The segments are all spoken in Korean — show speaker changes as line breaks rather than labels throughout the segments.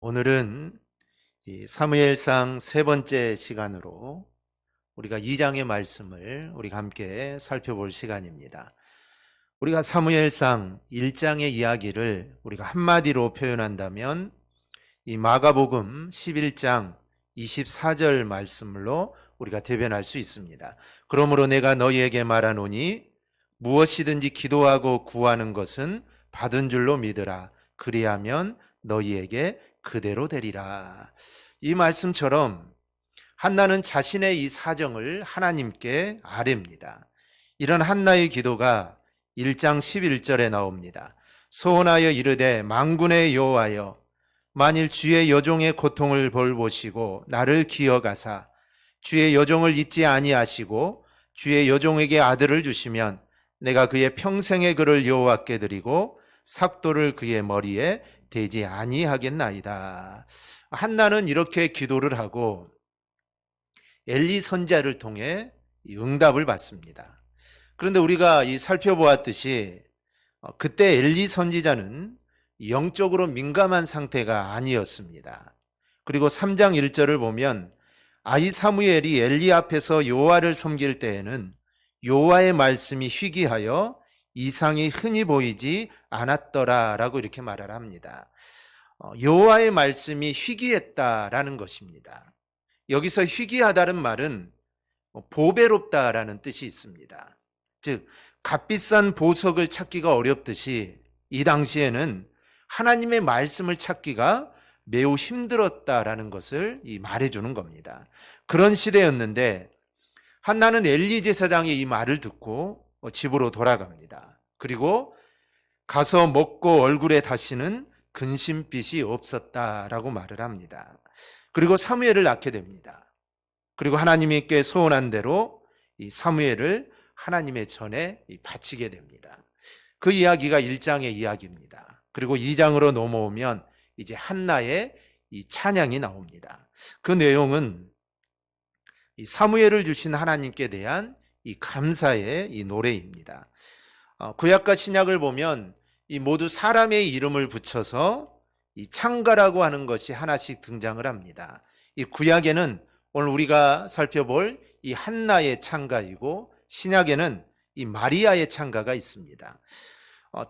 오늘은 이 사무엘상 세 번째 시간으로 우리가 2장의 말씀을 우리가 함께 살펴볼 시간입니다. 우리가 사무엘상 1장의 이야기를 우리가 한마디로 표현한다면 이 마가복음 11장 24절 말씀으로 우리가 대변할 수 있습니다. 그러므로 내가 너희에게 말하노니 무엇이든지 기도하고 구하는 것은 받은 줄로 믿으라. 그리하면 너희에게 그대로 되리라. 이 말씀처럼 한나는 자신의 이 사정을 하나님께 아뢰입니다. 이런 한나의 기도가 1장 11절에 나옵니다. 소원하여 이르되 만군의 여호와여, 만일 주의 여종의 고통을 볼보시고 나를 기어가사 주의 여종을 잊지 아니하시고 주의 여종에게 아들을 주시면 내가 그의 평생의 그를 여호와께 드리고 삭도를 그의 머리에 대지 아니하겠나이다. 한나는 이렇게 기도를 하고 엘리 선지자를 통해 응답을 받습니다. 그런데 우리가 살펴보았듯이 그때 엘리 선지자는 영적으로 민감한 상태가 아니었습니다. 그리고 3장 1절을 보면 아이 사무엘이 엘리 앞에서 여호와를 섬길 때에는 여호와의 말씀이 희귀하여 이상이 흔히 보이지 않았더라라고 이렇게 말을 합니다. 여호와의 말씀이 희귀했다라는 것입니다. 여기서 희귀하다는 말은 보배롭다라는 뜻이 있습니다. 즉 값비싼 보석을 찾기가 어렵듯이 이 당시에는 하나님의 말씀을 찾기가 매우 힘들었다라는 것을 말해주는 겁니다. 그런 시대였는데 한나는 엘리 제사장의 이 말을 듣고 집으로 돌아갑니다. 그리고 가서 먹고 얼굴에 다시는 근심빛이 없었다라고 말을 합니다. 그리고 사무엘을 낳게 됩니다. 그리고 하나님께 소원한 대로 이 사무엘을 하나님의 전에 바치게 됩니다. 그 이야기가 1장의 이야기입니다. 그리고 2장으로 넘어오면 이제 한나의 이 찬양이 나옵니다. 그 내용은 이 사무엘을 주신 하나님께 대한 이 감사의 이 노래입니다. 구약과 신약을 보면 이 모두 사람의 이름을 붙여서 이 창가라고 하는 것이 하나씩 등장을 합니다. 이 구약에는 오늘 우리가 살펴볼 이 한나의 창가이고 신약에는 이 마리아의 창가가 있습니다.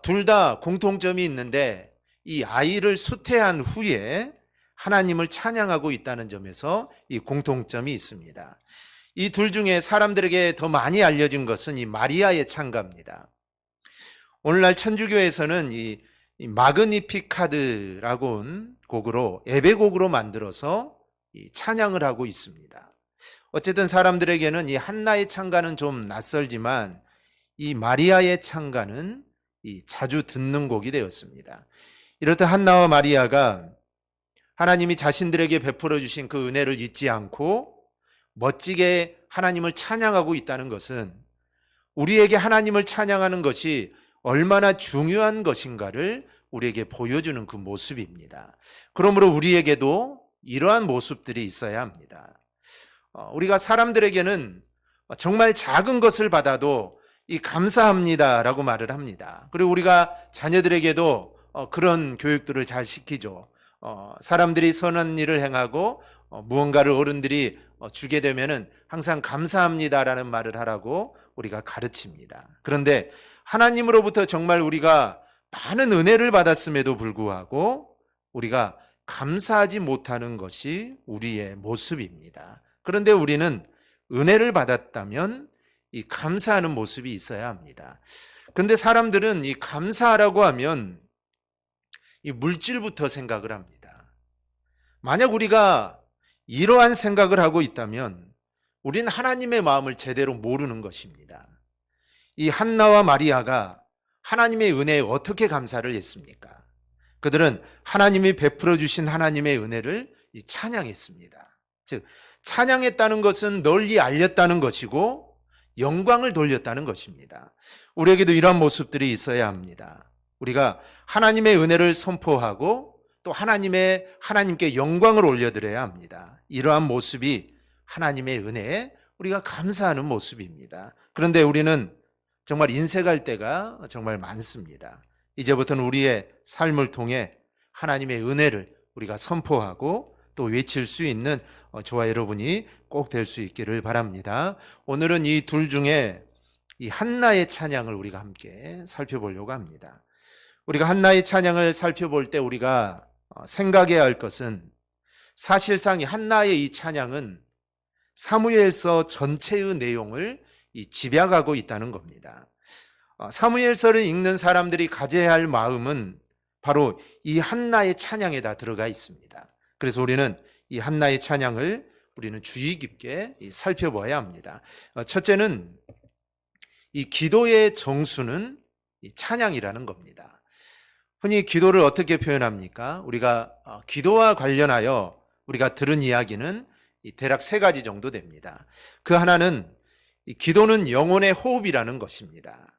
둘 다 공통점이 있는데 이 아이를 수태한 후에 하나님을 찬양하고 있다는 점에서 이 공통점이 있습니다. 이 둘 중에 사람들에게 더 많이 알려진 것은 이 마리아의 창가입니다. 오늘날 천주교에서는 이 마그니피카드라고 한 곡으로 예배곡으로 만들어서 이 찬양을 하고 있습니다. 어쨌든 사람들에게는 이 한나의 창가는 좀 낯설지만 이 마리아의 창가는 이 자주 듣는 곡이 되었습니다. 이렇듯 한나와 마리아가 하나님이 자신들에게 베풀어 주신 그 은혜를 잊지 않고 멋지게 하나님을 찬양하고 있다는 것은 우리에게 하나님을 찬양하는 것이 얼마나 중요한 것인가를 우리에게 보여주는 그 모습입니다. 그러므로 우리에게도 이러한 모습들이 있어야 합니다. 우리가 사람들에게는 정말 작은 것을 받아도 이 감사합니다라고 말을 합니다. 그리고 우리가 자녀들에게도 그런 교육들을 잘 시키죠. 사람들이 선한 일을 행하고 무언가를 어른들이 주게 되면은 항상 감사합니다라는 말을 하라고 우리가 가르칩니다. 그런데 하나님으로부터 정말 우리가 많은 은혜를 받았음에도 불구하고 우리가 감사하지 못하는 것이 우리의 모습입니다. 그런데 우리는 은혜를 받았다면 이 감사하는 모습이 있어야 합니다. 그런데 사람들은 이 감사하라고 하면 이 물질부터 생각을 합니다. 만약 우리가 이러한 생각을 하고 있다면 우리는 하나님의 마음을 제대로 모르는 것입니다. 이 한나와 마리아가 하나님의 은혜에 어떻게 감사를 했습니까? 그들은 하나님이 베풀어 주신 하나님의 은혜를 찬양했습니다. 즉 찬양했다는 것은 널리 알렸다는 것이고 영광을 돌렸다는 것입니다. 우리에게도 이러한 모습들이 있어야 합니다. 우리가 하나님의 은혜를 선포하고 또 하나님께 영광을 올려드려야 합니다. 이러한 모습이 하나님의 은혜에 우리가 감사하는 모습입니다. 그런데 우리는 정말 인색할 때가 정말 많습니다. 이제부터는 우리의 삶을 통해 하나님의 은혜를 우리가 선포하고 또 외칠 수 있는 저와 여러분이 꼭 될 수 있기를 바랍니다. 오늘은 이 둘 중에 이 한나의 찬양을 우리가 함께 살펴보려고 합니다. 우리가 한나의 찬양을 살펴볼 때 우리가 생각해야 할 것은 사실상 이 한나의 이 찬양은 사무엘서 전체의 내용을 집약하고 있다는 겁니다. 사무엘서를 읽는 사람들이 가져야 할 마음은 바로 이 한나의 찬양에 다 들어가 있습니다. 그래서 우리는 이 한나의 찬양을 우리는 주의 깊게 살펴봐야 합니다. 첫째는 이 기도의 정수는 이 찬양이라는 겁니다. 흔히 기도를 어떻게 표현합니까? 우리가 기도와 관련하여 우리가 들은 이야기는 대략 세 가지 정도 됩니다. 그 하나는 기도는 영혼의 호흡이라는 것입니다.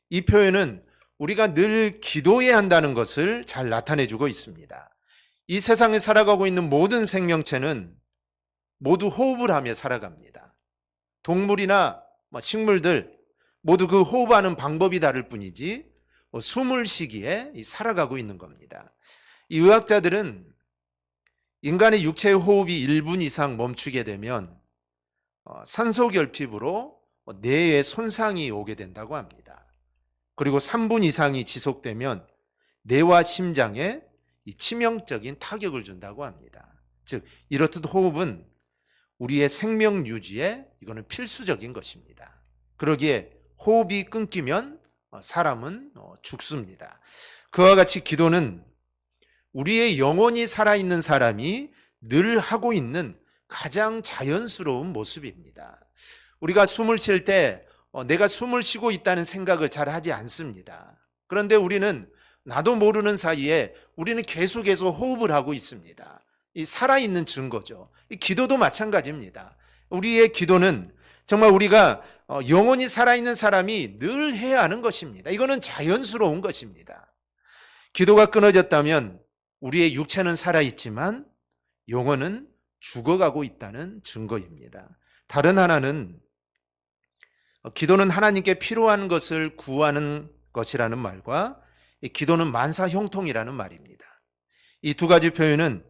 이 표현은 우리가 늘 기도해야 한다는 것을 잘 나타내주고 있습니다. 이 세상에 살아가고 있는 모든 생명체는 모두 호흡을 하며 살아갑니다. 동물이나 식물들 모두 그 호흡하는 방법이 다를 뿐이지 숨을 쉬기에 살아가고 있는 겁니다. 이 의학자들은 인간의 육체의 호흡이 1분 이상 멈추게 되면 산소결핍으로 뇌에 손상이 오게 된다고 합니다. 그리고 3분 이상이 지속되면 뇌와 심장에 치명적인 타격을 준다고 합니다. 즉 이렇듯 호흡은 우리의 생명 유지에 이거는 필수적인 것입니다. 그러기에 호흡이 끊기면 사람은 죽습니다. 그와 같이 기도는 우리의 영혼이 살아있는 사람이 늘 하고 있는 가장 자연스러운 모습입니다. 우리가 숨을 쉴 때 내가 숨을 쉬고 있다는 생각을 잘 하지 않습니다. 그런데 우리는 나도 모르는 사이에 우리는 계속해서 호흡을 하고 있습니다. 이 살아있는 증거죠. 이 기도도 마찬가지입니다. 우리의 기도는 정말 우리가 영혼이 살아있는 사람이 늘 해야 하는 것입니다. 이거는 자연스러운 것입니다. 기도가 끊어졌다면 우리의 육체는 살아있지만 영혼은 죽어가고 있다는 증거입니다. 다른 하나는 기도는 하나님께 필요한 것을 구하는 것이라는 말과 기도는 만사형통이라는 말입니다. 이 두 가지 표현은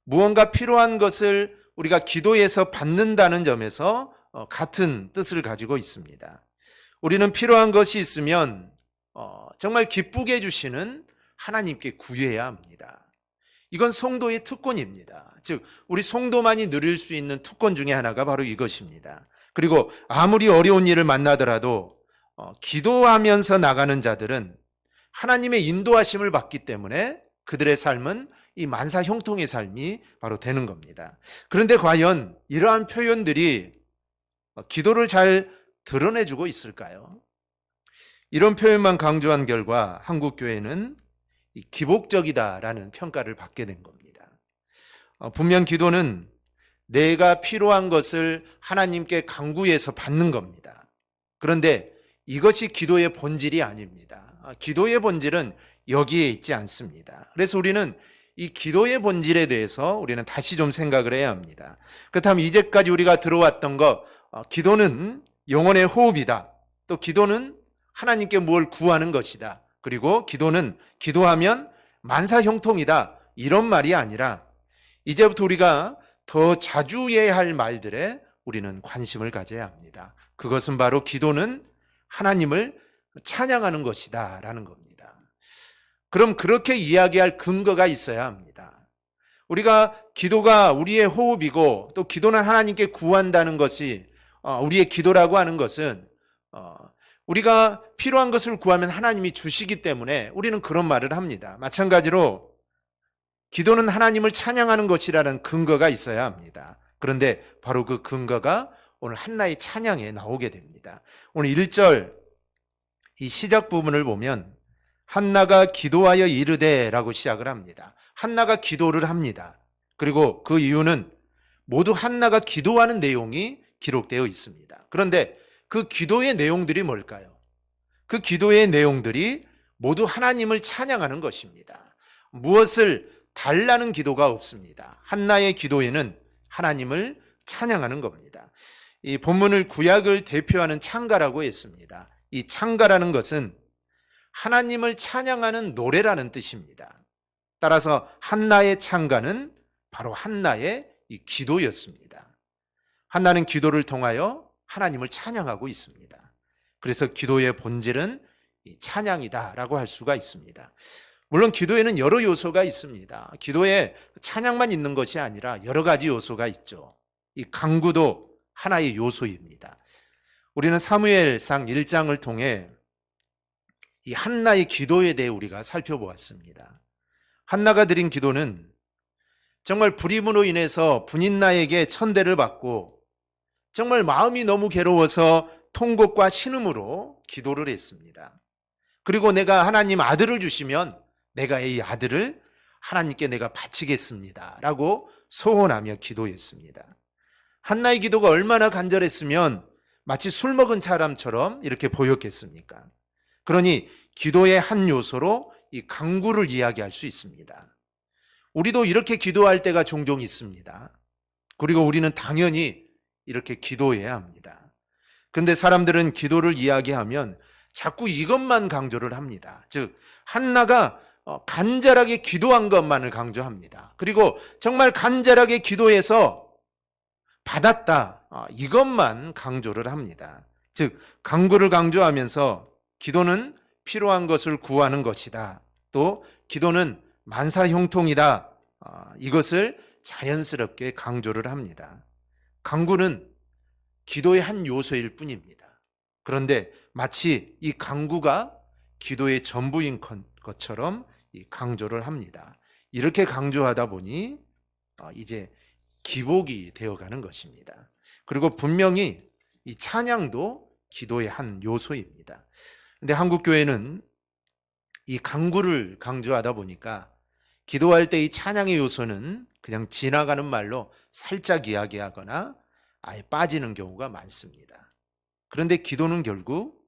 무언가 필요한 것을 우리가 기도에서 받는다는 점에서 같은 뜻을 가지고 있습니다. 우리는 필요한 것이 있으면 정말 기쁘게 해주시는 하나님께 구해야 합니다. 이건 성도의 특권입니다. 즉 우리 성도만이 누릴 수 있는 특권 중에 하나가 바로 이것입니다. 그리고 아무리 어려운 일을 만나더라도 기도하면서 나가는 자들은 하나님의 인도하심을 받기 때문에 그들의 삶은 이 만사형통의 삶이 바로 되는 겁니다. 그런데 과연 이러한 표현들이 기도를 잘 드러내주고 있을까요? 이런 표현만 강조한 결과 한국교회는 기복적이다라는 평가를 받게 된 겁니다. 분명 기도는 내가 필요한 것을 하나님께 간구해서 받는 겁니다. 그런데 이것이 기도의 본질이 아닙니다. 기도의 본질은 여기에 있지 않습니다. 그래서 우리는 이 기도의 본질에 대해서 우리는 다시 좀 생각을 해야 합니다. 그렇다면 이제까지 우리가 들어왔던 것, 기도는 영혼의 호흡이다. 또 기도는 하나님께 뭘 구하는 것이다. 그리고 기도는 기도하면 만사형통이다. 이런 말이 아니라 이제부터 우리가 더 자주 해야 할 말들에 우리는 관심을 가져야 합니다. 그것은 바로 기도는 하나님을 찬양하는 것이다 라는 겁니다. 그럼 그렇게 이야기할 근거가 있어야 합니다. 우리가 기도가 우리의 호흡이고 또 기도는 하나님께 구한다는 것이 우리의 기도라고 하는 것은 우리가 필요한 것을 구하면 하나님이 주시기 때문에 우리는 그런 말을 합니다. 마찬가지로 기도는 하나님을 찬양하는 것이라는 근거가 있어야 합니다. 그런데 바로 그 근거가 오늘 한나의 찬양에 나오게 됩니다. 오늘 1절 이 시작 부분을 보면 한나가 기도하여 이르되 라고 시작을 합니다. 한나가 기도를 합니다. 그리고 그 이유는 모두 한나가 기도하는 내용이 기록되어 있습니다. 그런데 그 기도의 내용들이 뭘까요? 그 기도의 내용들이 모두 하나님을 찬양하는 것입니다. 무엇을 달라는 기도가 없습니다. 한나의 기도에는 하나님을 찬양하는 겁니다. 이 본문을 구약을 대표하는 찬가라고 했습니다. 이 찬가라는 것은 하나님을 찬양하는 노래라는 뜻입니다. 따라서 한나의 찬가는 바로 한나의 이 기도였습니다. 한나는 기도를 통하여 하나님을 찬양하고 있습니다. 그래서 기도의 본질은 이 찬양이다라고 할 수가 있습니다. 물론 기도에는 여러 요소가 있습니다. 기도에 찬양만 있는 것이 아니라 여러 가지 요소가 있죠. 이 간구도 하나의 요소입니다. 우리는 사무엘상 1장을 통해 이 한나의 기도에 대해 우리가 살펴보았습니다. 한나가 드린 기도는 정말 불임으로 인해서 분인나에게 천대를 받고 정말 마음이 너무 괴로워서 통곡과 신음으로 기도를 했습니다. 그리고 내가 하나님 아들을 주시면 내가 이 아들을 하나님께 내가 바치겠습니다 라고 소원하며 기도했습니다. 한나의 기도가 얼마나 간절했으면 마치 술 먹은 사람처럼 이렇게 보였겠습니까? 그러니 기도의 한 요소로 이 간구를 이야기할 수 있습니다. 우리도 이렇게 기도할 때가 종종 있습니다. 그리고 우리는 당연히 이렇게 기도해야 합니다. 근데 사람들은 기도를 이야기하면 자꾸 이것만 강조를 합니다. 즉 한나가 간절하게 기도한 것만을 강조합니다. 그리고 정말 간절하게 기도해서 받았다, 이것만 강조를 합니다. 즉 간구를 강조하면서 기도는 필요한 것을 구하는 것이다, 또 기도는 만사형통이다, 이것을 자연스럽게 강조를 합니다. 간구는 기도의 한 요소일 뿐입니다. 그런데 마치 이 간구가 기도의 전부인 것처럼 이 강조를 합니다. 이렇게 강조하다 보니 이제 기복이 되어가는 것입니다. 그리고 분명히 이 찬양도 기도의 한 요소입니다. 근데 한국 교회는 이 간구를 강조하다 보니까 기도할 때 이 찬양의 요소는 그냥 지나가는 말로 살짝 이야기하거나 아예 빠지는 경우가 많습니다. 그런데 기도는 결국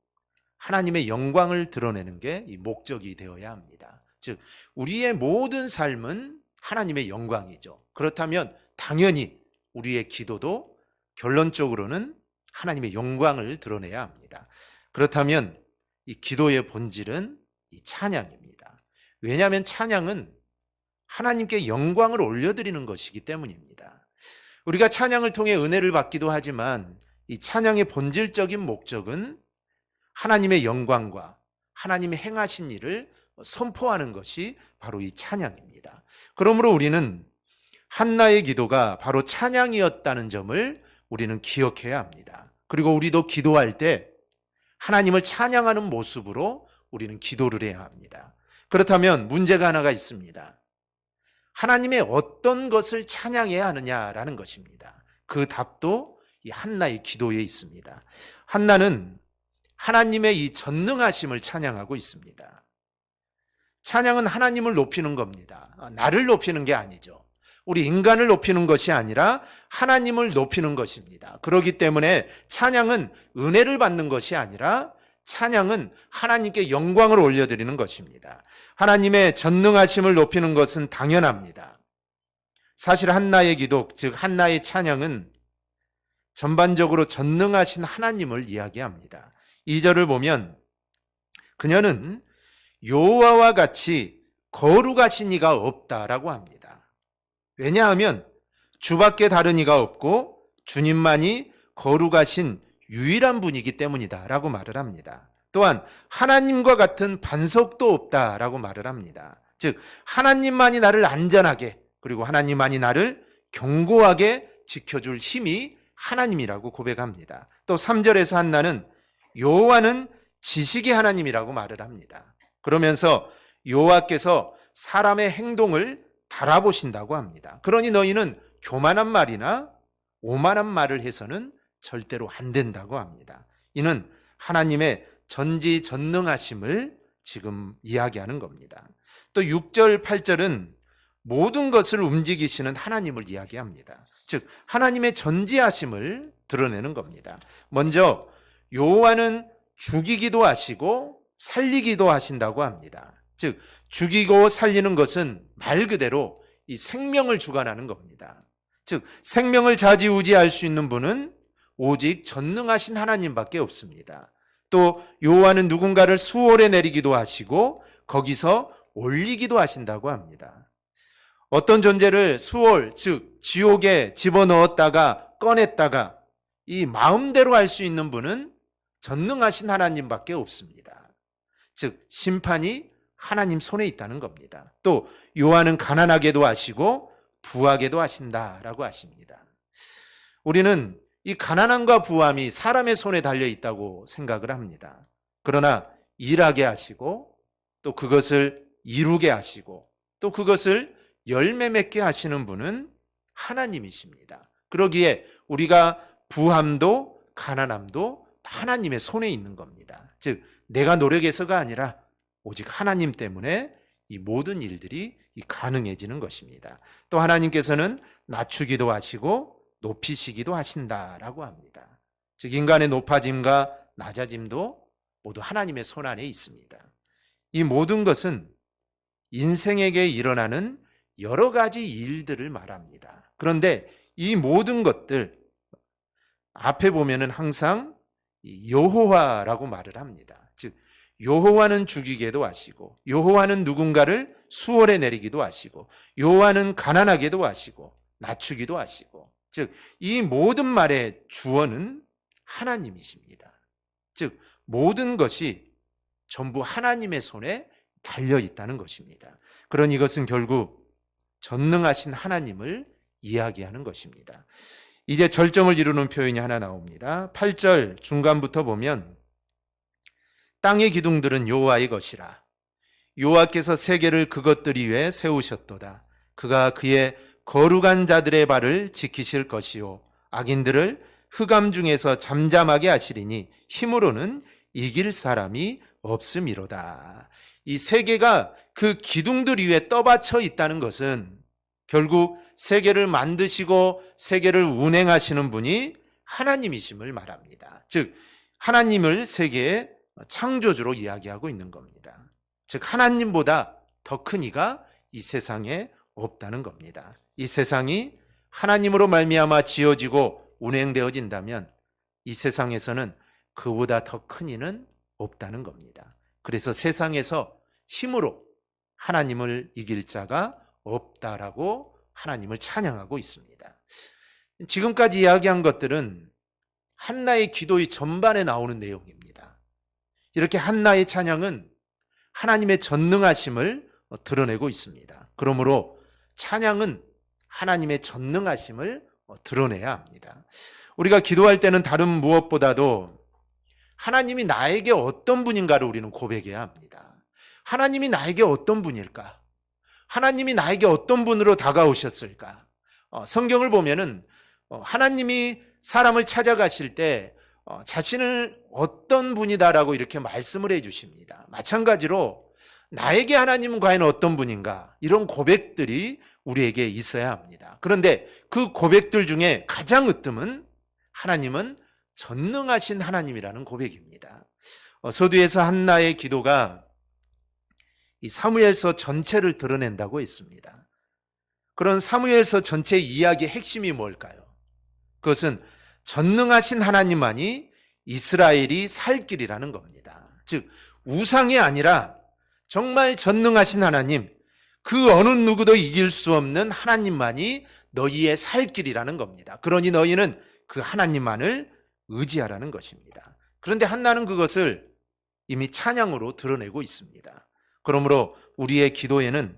하나님의 영광을 드러내는 게 이 목적이 되어야 합니다. 즉 우리의 모든 삶은 하나님의 영광이죠. 그렇다면 당연히 우리의 기도도 결론적으로는 하나님의 영광을 드러내야 합니다. 그렇다면 이 기도의 본질은 이 찬양입니다. 왜냐하면 찬양은 하나님께 영광을 올려드리는 것이기 때문입니다. 우리가 찬양을 통해 은혜를 받기도 하지만 이 찬양의 본질적인 목적은 하나님의 영광과 하나님의 행하신 일을 선포하는 것이 바로 이 찬양입니다. 그러므로 우리는 한나의 기도가 바로 찬양이었다는 점을 우리는 기억해야 합니다. 그리고 우리도 기도할 때 하나님을 찬양하는 모습으로 우리는 기도를 해야 합니다. 그렇다면 문제가 하나가 있습니다. 하나님의 어떤 것을 찬양해야 하느냐라는 것입니다. 그 답도 이 한나의 기도에 있습니다. 한나는 하나님의 이 전능하심을 찬양하고 있습니다. 찬양은 하나님을 높이는 겁니다. 나를 높이는 게 아니죠. 우리 인간을 높이는 것이 아니라 하나님을 높이는 것입니다. 그렇기 때문에 찬양은 은혜를 받는 것이 아니라 찬양은 하나님께 영광을 올려드리는 것입니다. 하나님의 전능하심을 높이는 것은 당연합니다. 사실 한나의 기도, 즉 한나의 찬양은 전반적으로 전능하신 하나님을 이야기합니다. 2절을 보면 그녀는 여호와와 같이 거룩하신 이가 없다라고 합니다. 왜냐하면 주밖에 다른 이가 없고 주님만이 거룩하신 유일한 분이기 때문이다 라고 말을 합니다. 또한 하나님과 같은 반석도 없다 라고 말을 합니다. 즉 하나님만이 나를 안전하게, 그리고 하나님만이 나를 견고하게 지켜줄 힘이 하나님이라고 고백합니다. 또 3절에서 한나는 여호와는 지식의 하나님이라고 말을 합니다. 그러면서 여호와께서 사람의 행동을 달아보신다고 합니다. 그러니 너희는 교만한 말이나 오만한 말을 해서는 절대로 안 된다고 합니다. 이는 하나님의 전지전능하심을 지금 이야기하는 겁니다. 또 6절, 8절은 모든 것을 움직이시는 하나님을 이야기합니다. 즉 하나님의 전지하심을 드러내는 겁니다. 먼저 여호와는 죽이기도 하시고 살리기도 하신다고 합니다. 즉 죽이고 살리는 것은 말 그대로 이 생명을 주관하는 겁니다. 즉 생명을 좌지우지할 수 있는 분은 오직 전능하신 하나님밖에 없습니다. 또 여호와는 누군가를 수월에 내리기도 하시고 거기서 올리기도 하신다고 합니다. 어떤 존재를 수월, 즉 지옥에 집어넣었다가 꺼냈다가 이 마음대로 할 수 있는 분은 전능하신 하나님밖에 없습니다. 즉 심판이 하나님 손에 있다는 겁니다. 또 요한은 가난하게도 하시고 부하게도 하신다라고 하십니다. 우리는 이 가난함과 부함이 사람의 손에 달려 있다고 생각을 합니다. 그러나 일하게 하시고 또 그것을 이루게 하시고 또 그것을 열매 맺게 하시는 분은 하나님이십니다. 그러기에 우리가 부함도 가난함도 하나님의 손에 있는 겁니다. 즉 내가 노력해서가 아니라 오직 하나님 때문에 이 모든 일들이 가능해지는 것입니다. 또 하나님께서는 낮추기도 하시고 높이시기도 하신다라고 합니다. 즉 인간의 높아짐과 낮아짐도 모두 하나님의 손 안에 있습니다. 이 모든 것은 인생에게 일어나는 여러 가지 일들을 말합니다. 그런데 이 모든 것들 앞에 보면은 항상 여호와라고 말을 합니다. 즉 여호와는 죽이게도 하시고 여호와는 누군가를 수월에 내리기도 하시고 여호와는 가난하게도 하시고 낮추기도 하시고 즉 이 모든 말의 주어는 하나님이십니다. 즉 모든 것이 전부 하나님의 손에 달려 있다는 것입니다. 그러니 이것은 결국 전능하신 하나님을 이야기하는 것입니다. 이제 절정을 이루는 표현이 하나 나옵니다. 8절 중간부터 보면 땅의 기둥들은 여호와의 것이라. 여호와께서 세계를 그것들 위에 세우셨도다. 그가 그의 거룩한 자들의 발을 지키실 것이요 악인들을 흑암 중에서 잠잠하게 하시리니 힘으로는 이길 사람이 없음이로다. 이 세계가 그 기둥들 위에 떠받쳐 있다는 것은 결국 세계를 만드시고 세계를 운행하시는 분이 하나님이심을 말합니다. 즉 하나님을 세계의 창조주로 이야기하고 있는 겁니다. 즉 하나님보다 더 큰 이가 이 세상에 없다는 겁니다. 이 세상이 하나님으로 말미암아 지어지고 운행되어진다면 이 세상에서는 그보다 더 큰 이는 없다는 겁니다. 그래서 세상에서 힘으로 하나님을 이길 자가 없다라고 하나님을 찬양하고 있습니다. 지금까지 이야기한 것들은 한나의 기도의 전반에 나오는 내용입니다. 이렇게 한나의 찬양은 하나님의 전능하심을 드러내고 있습니다. 그러므로 찬양은 하나님의 전능하심을 드러내야 합니다. 우리가 기도할 때는 다른 무엇보다도 하나님이 나에게 어떤 분인가를 우리는 고백해야 합니다. 하나님이 나에게 어떤 분일까? 하나님이 나에게 어떤 분으로 다가오셨을까? 성경을 보면은 하나님이 사람을 찾아가실 때 자신을 어떤 분이다라고 이렇게 말씀을 해주십니다. 마찬가지로 나에게 하나님은 과연 어떤 분인가? 이런 고백들이 우리에게 있어야 합니다. 그런데 그 고백들 중에 가장 으뜸은 하나님은 전능하신 하나님이라는 고백입니다. 서두에서 한나의 기도가 이 사무엘서 전체를 드러낸다고 했습니다. 그런 사무엘서 전체 이야기의 핵심이 뭘까요? 그것은 전능하신 하나님만이 이스라엘이 살 길이라는 겁니다. 즉 우상이 아니라 정말 전능하신 하나님, 그 어느 누구도 이길 수 없는 하나님만이 너희의 살 길이라는 겁니다. 그러니 너희는 그 하나님만을 의지하라는 것입니다. 그런데 한나는 그것을 이미 찬양으로 드러내고 있습니다. 그러므로 우리의 기도에는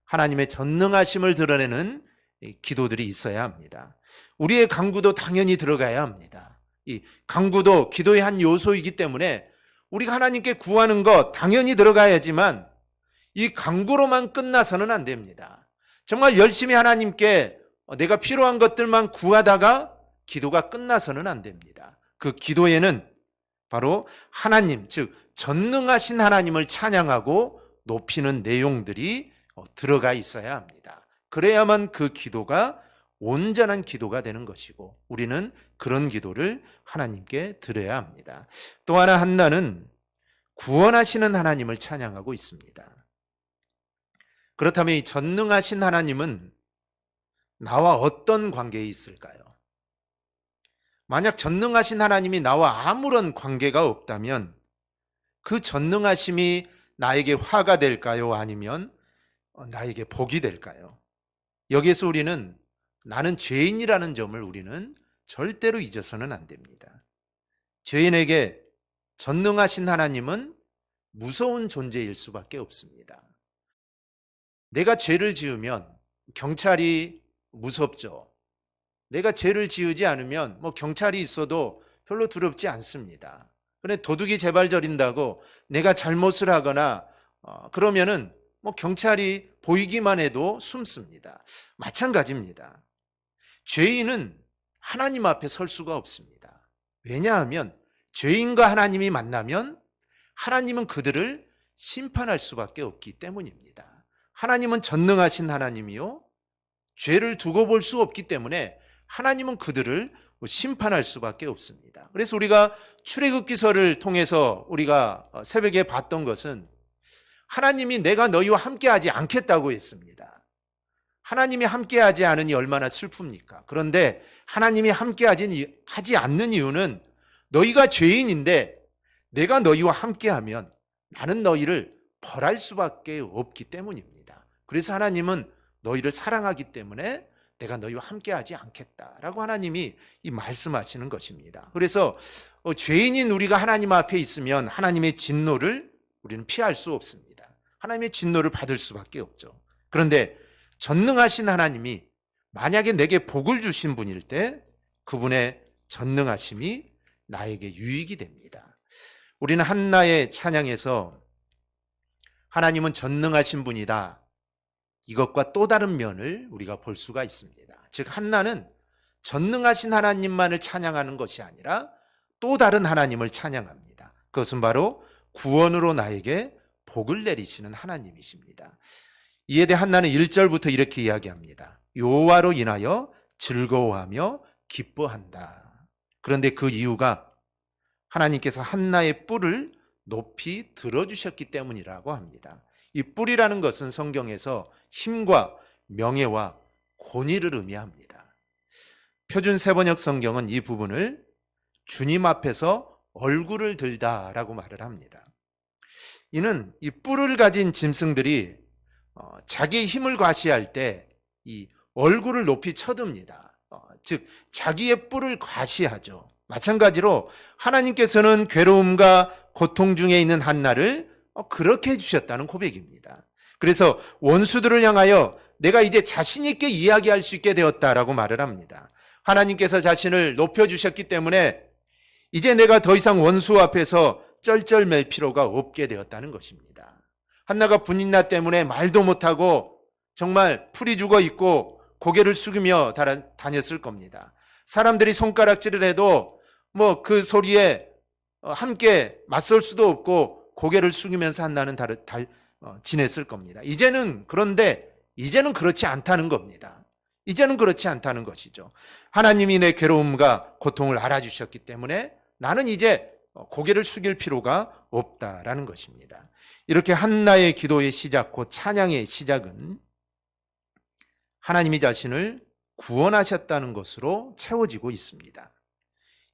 하나님의 전능하심을 드러내는 기도들이 있어야 합니다. 우리의 간구도 당연히 들어가야 합니다. 이 간구도 기도의 한 요소이기 때문에 우리가 하나님께 구하는 것 당연히 들어가야지만 이 간구로만 끝나서는 안 됩니다. 정말 열심히 하나님께 내가 필요한 것들만 구하다가 기도가 끝나서는 안 됩니다. 그 기도에는 바로 하나님, 즉 전능하신 하나님을 찬양하고 높이는 내용들이 들어가 있어야 합니다. 그래야만 그 기도가 온전한 기도가 되는 것이고 우리는 그런 기도를 하나님께 드려야 합니다. 또 하나 한나는 구원하시는 하나님을 찬양하고 있습니다. 그렇다면 이 전능하신 하나님은 나와 어떤 관계에 있을까요? 만약 전능하신 하나님이 나와 아무런 관계가 없다면 그 전능하심이 나에게 화가 될까요? 아니면 나에게 복이 될까요? 여기에서 우리는 나는 죄인이라는 점을 우리는 절대로 잊어서는 안 됩니다. 죄인에게 전능하신 하나님은 무서운 존재일 수밖에 없습니다. 내가 죄를 지으면 경찰이 무섭죠. 내가 죄를 지으지 않으면 경찰이 있어도 별로 두렵지 않습니다. 그런데 도둑이 재발 저린다고 내가 잘못을 하거나 그러면은 경찰이 보이기만 해도 숨습니다. 마찬가지입니다. 죄인은 하나님 앞에 설 수가 없습니다. 왜냐하면 죄인과 하나님이 만나면 하나님은 그들을 심판할 수밖에 없기 때문입니다. 하나님은 전능하신 하나님이요, 죄를 두고 볼 수 없기 때문에 하나님은 그들을 심판할 수밖에 없습니다. 그래서 우리가 출애굽기서를 통해서 우리가 새벽에 봤던 것은 하나님이 내가 너희와 함께하지 않겠다고 했습니다. 하나님이 함께하지 않으니 얼마나 슬픕니까? 그런데 하나님이 함께하지 않는 이유는 너희가 죄인인데 내가 너희와 함께하면 나는 너희를 벌할 수밖에 없기 때문입니다. 그래서 하나님은 너희를 사랑하기 때문에 내가 너희와 함께하지 않겠다라고 하나님이 이 말씀하시는 것입니다. 그래서 죄인인 우리가 하나님 앞에 있으면 하나님의 진노를 우리는 피할 수 없습니다. 하나님의 진노를 받을 수밖에 없죠. 그런데 전능하신 하나님이 만약에 내게 복을 주신 분일 때 그분의 전능하심이 나에게 유익이 됩니다. 우리는 한나의 찬양에서 하나님은 전능하신 분이다, 이것과 또 다른 면을 우리가 볼 수가 있습니다. 즉 한나는 전능하신 하나님만을 찬양하는 것이 아니라 또 다른 하나님을 찬양합니다. 그것은 바로 구원으로 나에게 복을 내리시는 하나님이십니다. 이에 대해 한나는 1절부터 이렇게 이야기합니다. 여호와로 인하여 즐거워하며 기뻐한다. 그런데 그 이유가 하나님께서 한나의 뿔을 높이 들어주셨기 때문이라고 합니다. 이 뿔이라는 것은 성경에서 힘과 명예와 권위를 의미합니다. 표준 세번역 성경은 이 부분을 주님 앞에서 얼굴을 들다라고 말을 합니다. 이는 이 뿔을 가진 짐승들이 자기의 힘을 과시할 때 이 얼굴을 높이 쳐듭니다. 즉 자기의 뿔을 과시하죠. 마찬가지로 하나님께서는 괴로움과 고통 중에 있는 한나를 그렇게 해주셨다는 고백입니다. 그래서 원수들을 향하여 내가 이제 자신 있게 이야기할 수 있게 되었다라고 말을 합니다. 하나님께서 자신을 높여주셨기 때문에 이제 내가 더 이상 원수 앞에서 쩔쩔맬 필요가 없게 되었다는 것입니다. 한나가 분인나 때문에 말도 못하고 정말 풀이 죽어 있고 고개를 숙이며 다녔을 겁니다. 사람들이 손가락질을 해도 그 소리에 함께 맞설 수도 없고 고개를 숙이면서 한나는 지냈을 겁니다. 그런데 이제는 그렇지 않다는 겁니다. 이제는 그렇지 않다는 것이죠. 하나님이 내 괴로움과 고통을 알아주셨기 때문에 나는 이제 고개를 숙일 필요가 없다라는 것입니다. 이렇게 한나의 기도의 시작, 곧 찬양의 시작은 하나님이 자신을 구원하셨다는 것으로 채워지고 있습니다.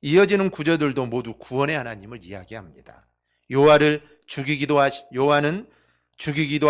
이어지는 구절들도 모두 구원의 하나님을 이야기합니다. 요한은 죽이기도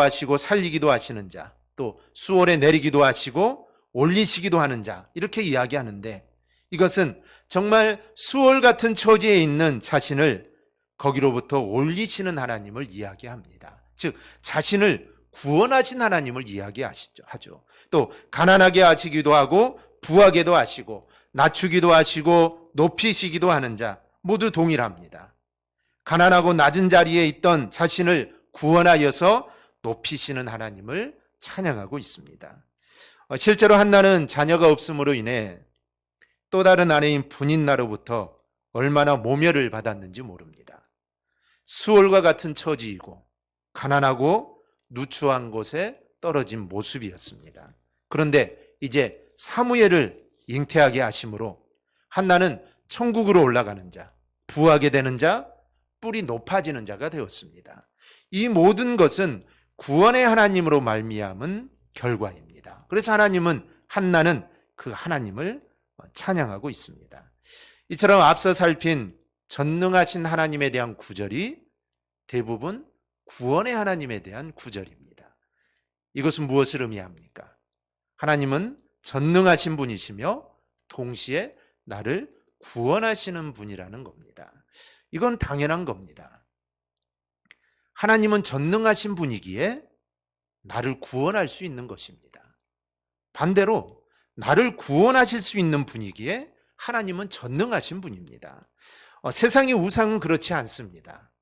하시고 살리기도 하시는 자, 또 수월에 내리기도 하시고 올리시기도 하는 자, 이렇게 이야기하는데 이것은 정말 수월 같은 처지에 있는 자신을 거기로부터 올리시는 하나님을 이야기합니다. 즉 자신을 구원하신 하나님을 이야기하죠. 또 가난하게 하시기도 하고 부하게도 하시고 낮추기도 하시고 높이시기도 하는 자, 모두 동일합니다. 가난하고 낮은 자리에 있던 자신을 구원하여서 높이시는 하나님을 찬양하고 있습니다. 실제로 한나는 자녀가 없음으로 인해 또 다른 아내인 분인나로부터 얼마나 모멸을 받았는지 모릅니다. 수월과 같은 처지이고 가난하고 누추한 곳에 떨어진 모습이었습니다. 그런데 이제 사무엘을 잉태하게 하심으로 한나는 천국으로 올라가는 자, 부하게 되는 자, 뿔이 높아지는 자가 되었습니다. 이 모든 것은 구원의 하나님으로 말미암은 결과입니다. 그래서 한나는 그 하나님을 찬양하고 있습니다. 이처럼 앞서 살핀 전능하신 하나님에 대한 구절이 대부분 구원의 하나님에 대한 구절입니다. 이것은 무엇을 의미합니까? 하나님은 전능하신 분이시며 동시에 나를 구원하시는 분이라는 겁니다. 이건 당연한 겁니다. 하나님은 전능하신 분이기에 나를 구원할 수 있는 것입니다. 반대로 나를 구원하실 수 있는 분이기에 하나님은 전능하신 분입니다. 세상의 우상은 그렇지 않습니다.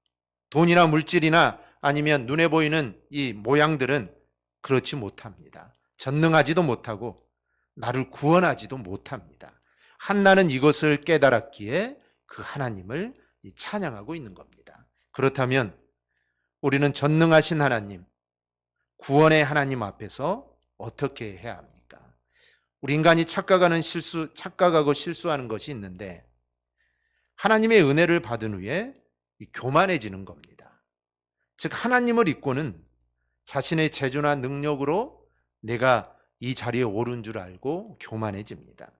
돈이나 물질이나 아니면 눈에 보이는 이 모양들은 그렇지 못합니다. 전능하지도 못하고 나를 구원하지도 못합니다. 한나는 이것을 깨달았기에 그 하나님을 찬양하고 있는 겁니다. 그렇다면 우리는 전능하신 하나님, 구원의 하나님 앞에서 어떻게 해야 합니까? 우리 인간이 착각하고 실수하는 것이 있는데 하나님의 은혜를 받은 후에 교만해지는 겁니다. 즉 하나님을 잊고는 자신의 재주나 능력으로 내가 이 자리에 오른 줄 알고 교만해집니다.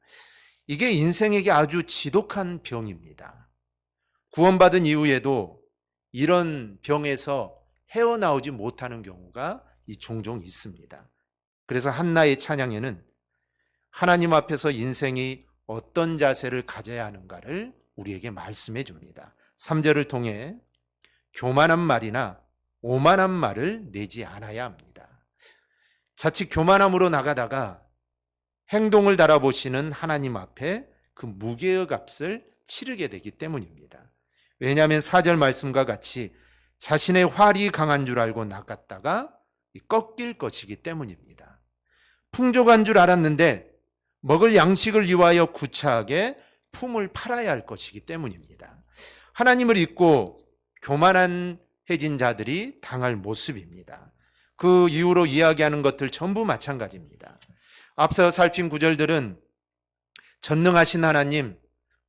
이게 인생에게 아주 지독한 병입니다. 구원받은 이후에도 이런 병에서 헤어나오지 못하는 경우가 종종 있습니다. 그래서 한나의 찬양에는 하나님 앞에서 인생이 어떤 자세를 가져야 하는가를 우리에게 말씀해 줍니다. 3절을 통해 교만한 말이나 오만한 말을 내지 않아야 합니다. 자칫 교만함으로 나가다가 행동을 달아보시는 하나님 앞에 그 무게의 값을 치르게 되기 때문입니다. 왜냐하면 4절 말씀과 같이 자신의 활이 강한 줄 알고 나갔다가 꺾일 것이기 때문입니다. 풍족한 줄 알았는데 먹을 양식을 위하여 구차하게 품을 팔아야 할 것이기 때문입니다. 하나님을 잊고 교만해진 자들이 당할 모습입니다. 그 이후로 이야기하는 것들 전부 마찬가지입니다. 앞서 살핀 구절들은 전능하신 하나님,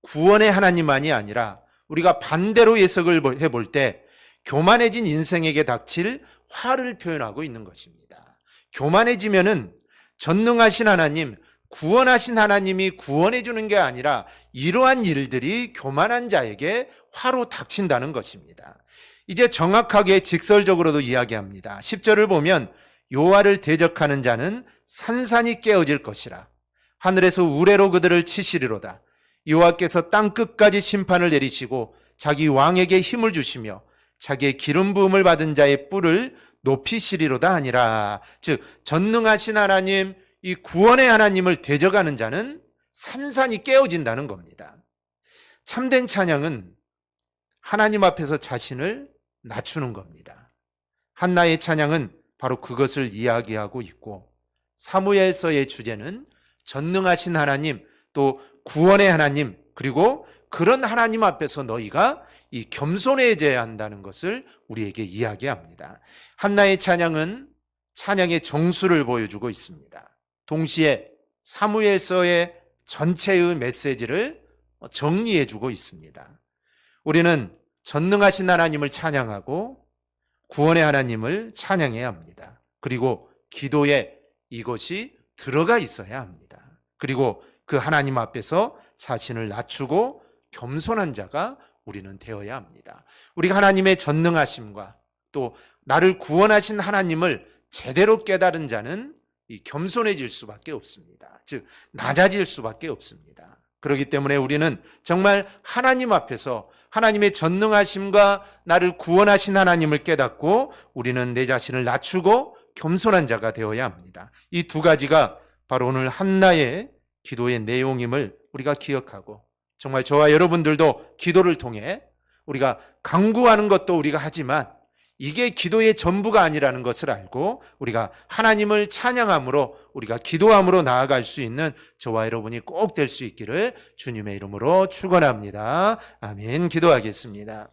구원의 하나님만이 아니라 우리가 반대로 해석을 해볼 때 교만해진 인생에게 닥칠 화를 표현하고 있는 것입니다. 교만해지면은 전능하신 하나님, 구원하신 하나님이 구원해 주는 게 아니라 이러한 일들이 교만한 자에게 화로 닥친다는 것입니다. 이제 정확하게 직설적으로도 이야기합니다. 10절을 보면 여호와를 대적하는 자는 산산이 깨어질 것이라. 하늘에서 우레로 그들을 치시리로다. 여호와께서 땅 끝까지 심판을 내리시고 자기 왕에게 힘을 주시며 자기의 기름 부음을 받은 자의 뿔을 높이시리로다 하니라. 즉 전능하신 하나님, 이 구원의 하나님을 대적하는 자는 산산이 깨어진다는 겁니다. 참된 찬양은 하나님 앞에서 자신을 낮추는 겁니다. 한나의 찬양은 바로 그것을 이야기하고 있고, 사무엘서의 주제는 전능하신 하나님, 또 구원의 하나님, 그리고 그런 하나님 앞에서 너희가 이 겸손해져야 한다는 것을 우리에게 이야기합니다. 한나의 찬양은 찬양의 정수를 보여주고 있습니다. 동시에 사무엘서의 전체의 메시지를 정리해주고 있습니다. 우리는 전능하신 하나님을 찬양하고 구원의 하나님을 찬양해야 합니다. 그리고 기도에 이것이 들어가 있어야 합니다. 그리고 그 하나님 앞에서 자신을 낮추고 겸손한 자가 우리는 되어야 합니다. 우리가 하나님의 전능하심과 또 나를 구원하신 하나님을 제대로 깨달은 자는 이 겸손해질 수밖에 없습니다. 즉 낮아질 수밖에 없습니다. 그렇기 때문에 우리는 정말 하나님 앞에서 하나님의 전능하심과 나를 구원하신 하나님을 깨닫고 우리는 내 자신을 낮추고 겸손한 자가 되어야 합니다. 이 두 가지가 바로 오늘 한나의 기도의 내용임을 우리가 기억하고, 정말 저와 여러분들도 기도를 통해 우리가 간구하는 것도 우리가 하지만 이게 기도의 전부가 아니라는 것을 알고 우리가 하나님을 찬양함으로, 우리가 기도함으로 나아갈 수 있는 저와 여러분이 꼭 될 수 있기를 주님의 이름으로 축원합니다. 아멘. 기도하겠습니다.